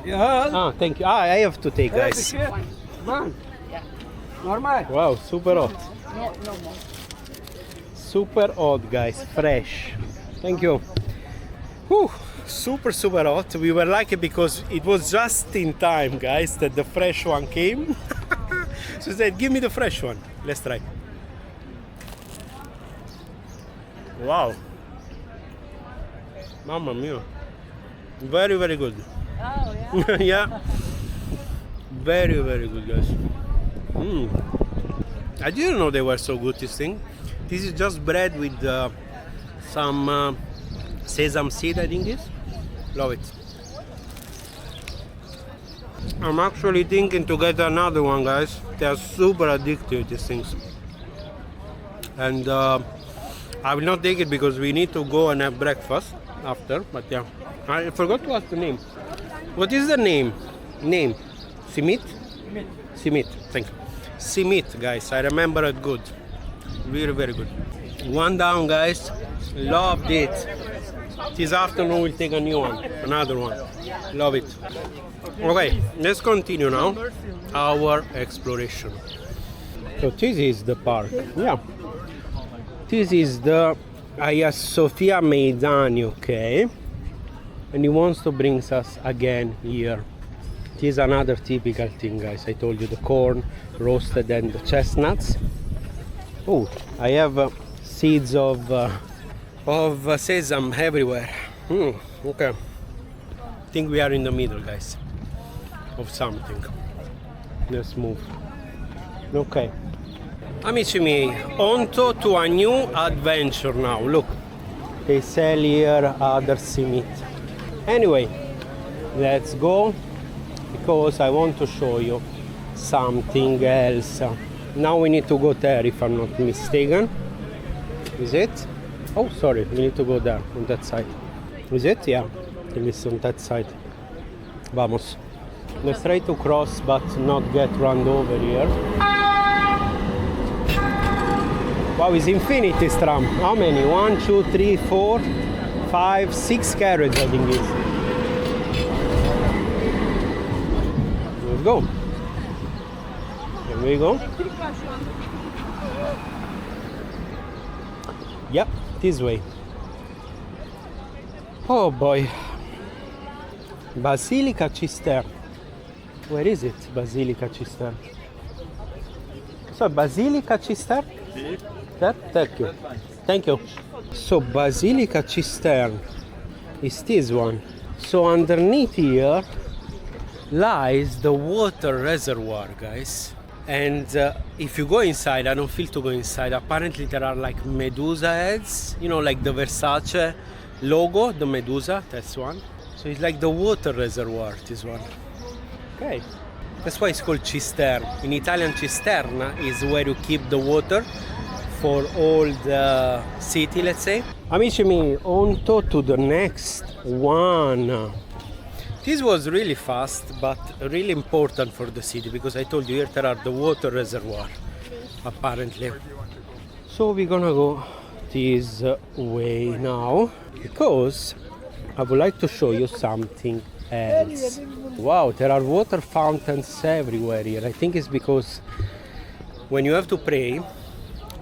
Ja. Ah, thank you. Ah, I have to take, guys. Man. Normal. Wow, super hot. Super hot, guys. Fresh. Thank you. Whew, super hot. We were lucky because it was just in time, guys, that the fresh one came. So I said, give me the fresh one. Let's try. Wow. Mamma mia. Very, very good. Oh, yeah. Yeah. Very, very good, guys. I didn't know they were so good, this thing. This is just bread with some sesame seed, I think it is. Love it. I'm actually thinking to get another one, guys. They are super addictive, these things. And I will not take it because we need to go and have breakfast after. But yeah, I forgot to ask the name. What is the name? Simit? Simit, thank you. Simit, guys, I remember it good. Really, very good. One down, guys. Loved it. This afternoon we'll take a new one, another one. Love it. Okay, let's continue now our exploration. So this is the park. Yeah. This is the Aya Sofya Meidani, okay? And he wants to bring us again here. This is another typical thing, guys. I told you the corn roasted and the chestnuts. Oh, I have seeds of sesame everywhere. Okay. I think we are in the middle, guys, of something. Let's move. Okay. Amici miei, on to a new adventure now. Look, they sell here other Simit. Anyway, let's go because I want to show you something else. Now we need to go there if I'm not mistaken. Is it? Oh, sorry, we need to go there, on that side. Is it? Yeah, it is on that side. Vamos. Let's try to cross but not get run over here. Wow, it's infinity tram. How many? 1, 2, 3, 4, 5, 6 carriages, I think it is. Let's go. Here we go. Yep, this way. Oh boy. Basilica Cistern. Where is it? Basilica Cistern. So, Basilica Cistern? That? Thank you. Thank you. So, Basilica Cistern is this one. So, underneath here lies the water reservoir, guys. And if you go inside, I don't feel to go inside. Apparently there are like Medusa heads, you know, like the Versace logo, the Medusa, that's one. So it's like the water reservoir, this one. Okay. That's why it's called cistern. In Italian, cisterna is where you keep the water for all the city, let's say. Amici miei, on to the next one. This was really fast, but really important for the city because I told you here there are the water reservoir, apparently. So we're gonna go this way now because I would like to show you something else. Wow, there are water fountains everywhere here. I think it's because when you have to pray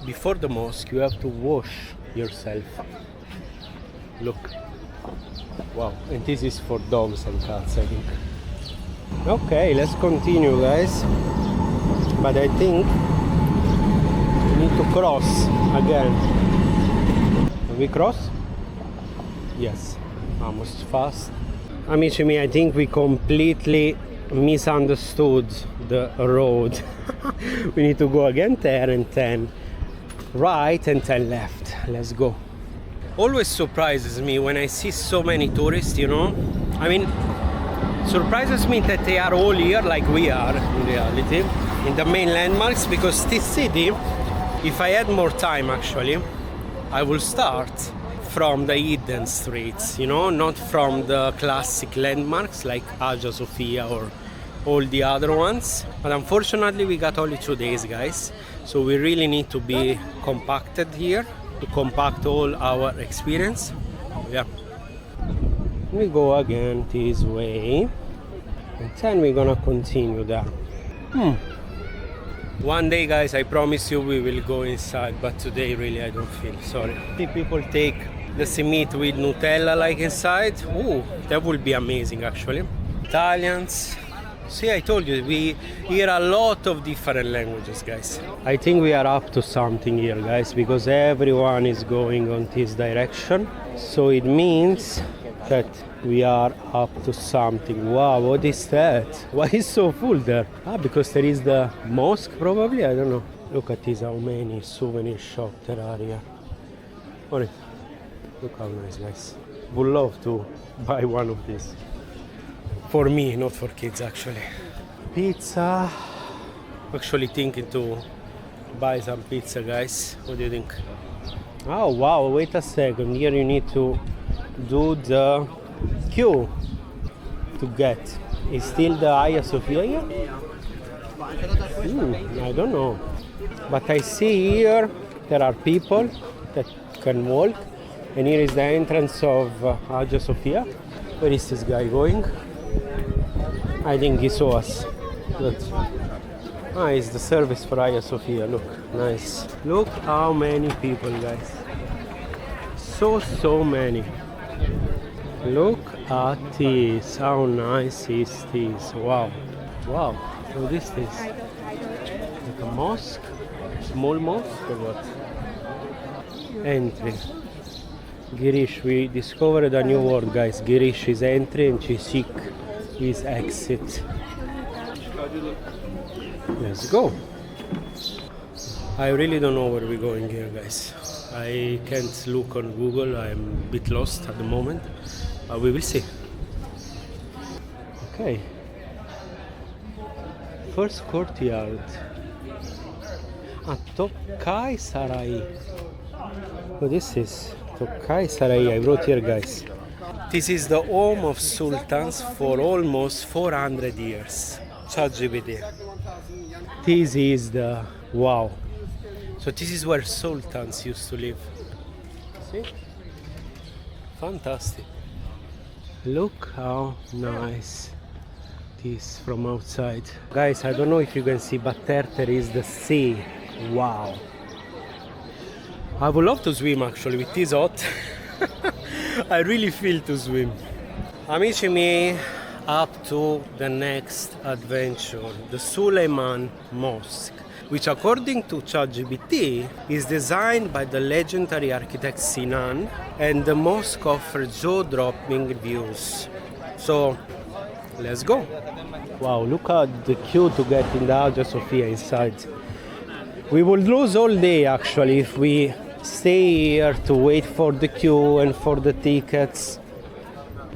before the mosque, you have to wash yourself. Look. Wow, and this is for dogs and cats, I think. Okay, let's continue, guys. But I think we need to cross again. Can we cross? Yes, almost fast. Amici miei, I think we completely misunderstood the road. We need to go again there and then right and then left. Let's go. Always surprises me when I see so many tourists, you know. I mean, surprises me that they are all here like we are in reality, in the main landmarks, because this city, if I had more time actually, I will start from the hidden streets, you know, not from the classic landmarks like Hagia Sophia or all the other ones. But unfortunately we got only 2 days, guys, so we really need to be compacted here to compact all our experience. Yeah, we go again this way. And then we're gonna continue there. One day, guys, I promise you we will go inside, but today really I don't feel, sorry. If people take the Simit with Nutella like inside, ooh, that would be amazing actually. Italians. See, I told you, we hear a lot of different languages, guys. I think we are up to something here, guys, because everyone is going on this direction. So it means that we are up to something. Wow, what is that? Why is so full there? Ah, because there is the mosque, probably? I don't know. Look at this, how many souvenir shops there are here. Look how nice, guys. Would love to buy one of these. For me, not for kids actually. Pizza. Actually thinking to buy some pizza, guys. What do you think? Oh wow, wait a second. Here you need to do the queue to get. Is still the Aya Sofya here? I don't know. But I see here there are people that can walk. And here is the entrance of Hagia Sophia. Where is this guy going? I think he saw us. Good. Ah, it's the service for Aya Sofia. Look, nice. Look how many people, guys. So many. Look at this. How nice is this? Wow. Wow. What is this? Like a mosque? Small mosque or what? Entry. Girish. We discovered a new word, guys. Girish is entry and Chisik is exit. Let's go. I really don't know where we're going here, guys. I can't look on Google. I'm a bit lost at the moment, but we will see. Okay. First courtyard. Topkapı Sarayı. What is this? Topkapı Sarayı. I wrote here, guys. This is the home of sultans for almost 400 years. ChatGPT. This is the wow. So this is where sultans used to live. See? Fantastic. Look how nice this from outside. Guys, I don't know if you can see, but there is the sea. Wow. I would love to swim actually with this hot. I really feel to swim. Amici miei, up to the next adventure, the Suleiman Mosque, which according to ChatGPT is designed by the legendary architect Sinan, and the mosque offers jaw-dropping views. So, let's go. Wow, look at the queue to get in the Hagia Sophia inside. We would lose all day actually if we stay here to wait for the queue and for the tickets.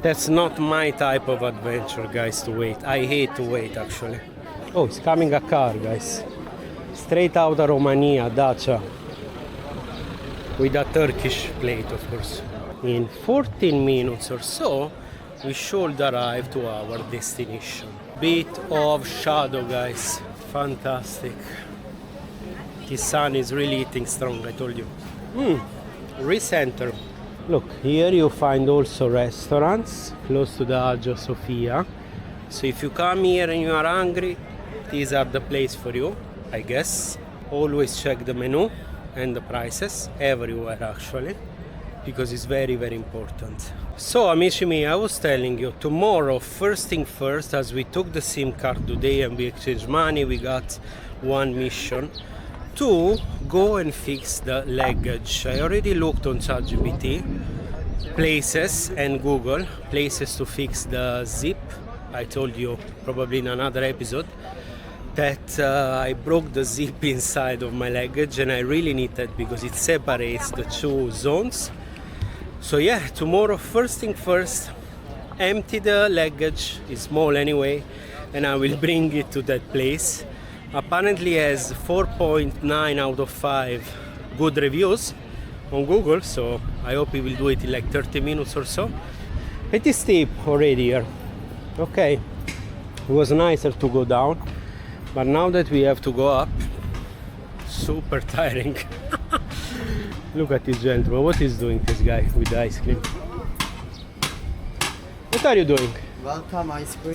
That's not my type of adventure, guys, to wait. I hate to wait actually. Oh, it's coming a car, guys. Straight out of Romania, Dacia. With a Turkish plate, of course. In 14 minutes or so, we should arrive to our destination. Bit of shadow, guys. Fantastic. The sun is really hitting strong, I told you. Recenter. Look, here you find also restaurants close to the Hagia Sophia. So if you come here and you are hungry, these are the place for you, I guess. Always check the menu and the prices everywhere actually, because it's very, very important. So amici miei, I was telling you, tomorrow, first thing first, as we took the SIM card today and we exchanged money, we got one mission to go and fix the luggage. I already looked on ChatGPT, places, and Google, places to fix the zip. I told you probably in another episode that I broke the zip inside of my luggage, and I really need that because it separates the two zones. So yeah, tomorrow, first thing first, empty the luggage, it's small anyway, and I will bring it to that place. Apparently has 4.9 out of 5 good reviews on Google, so I hope he will do it in like 30 minutes or so. It is steep already here. Okay, it was nicer to go down, but now that we have to go up, super tiring. Look at this gentleman, what is doing this guy with the ice cream? What are you doing? Welcome ice cream.